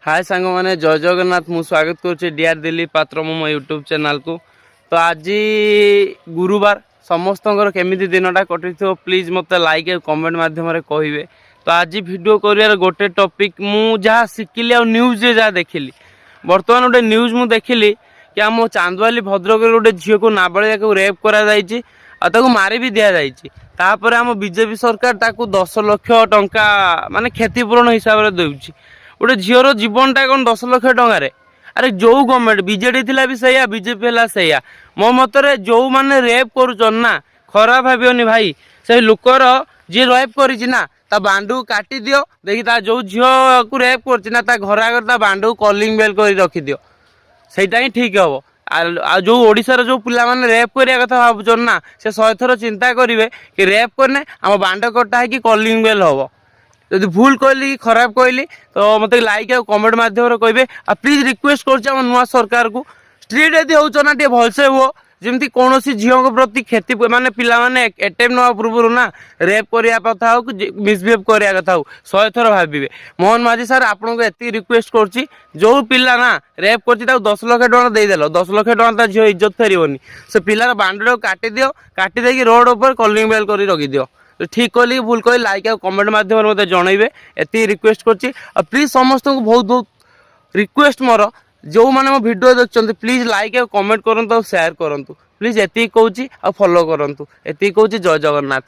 हाय सांग मैंने जय जगन्नाथ मु स्वागत करुचे डियर दिलीप पात्र मो यूट्यूब चैनल को। तो आज गुरुवार समस्त केमी दिनटा कटि प्लीज मत लाइक कमेंट मध्यम कहे। तो आज वीडियो कर गोटे टॉपिक मु जहाँ शिखिली आ न्यूज जहाँ देखिली बर्तमान गोटे न्यूज मु देखिली कि आम चांदवाली भद्रक गोटे झील को नाबालिगा को रेप करा मारी भी दि जापर आम बीजेपी सरकार ताकू 10 लाख टंका माने क्षतिपूरण हिसाब से दूसरी गोटे झीवर जीवनटा कौन 10 लाख टकर। अरे जो गवर्नमेंट बीजेडी थिला भी सैया बीजेपी है सैया मो मतरे जो मैंने रेप करुना खराब भावियोनी भाई से लुकर जी रेप करना ता बांडू काटी दियो देखी ता जो झील को रेप करना ता घर आगे ता बांडू कॉलिंग बेल कर रखी दियो सहीटा ही ठीक हम। जो ओडिशार जो पिला माने रेप करिया कथा भावुचन ना से 100 थर चिंता करेंगे कि रेप करने आम बांड कटा है कि कॉलिंग बेल हम। यदि भूल कहली कि खराब कहली तो मत लाइक और कमेंट मध्यम कहे। प्लीज रिक्वेस्ट कर नुआ सरकार को स्ट्रीट यदि होना टे भलसे हुआ जमी कौन झील प्रति क्षति माने पिला माने अटेम्प्ट ना पूर्व ना रेप करने कथा हो कि मिसबिहेव करने कथा हो 100 थर भावे। मोहन माझी सर आपन को एति रिक्वेस्ट करछि जो पिला ना रेप करछि 10 लाख टका देदेल 10 लाख टका झील इज्जत फेरबनी से पिलार बाउंड्री काटी दियो काटी देकी रोड ऊपर कॉलिंग बेल कर रखी दियो। तो ठीक कहली भूल कहली लाइक और कमेंट मध्यम मत जनइबे एति रिक्वेस्ट करछि। प्लीज समस्त को बहुत बहुत रिक्वेस्ट मोर जो मैंने मो वीडियो देखते प्लीज लाइक और कमेंट करूँ और शेयर करूँ प्लीज एति कहूँ और फॉलो करूँ एति कहूँ जय जगन्नाथ।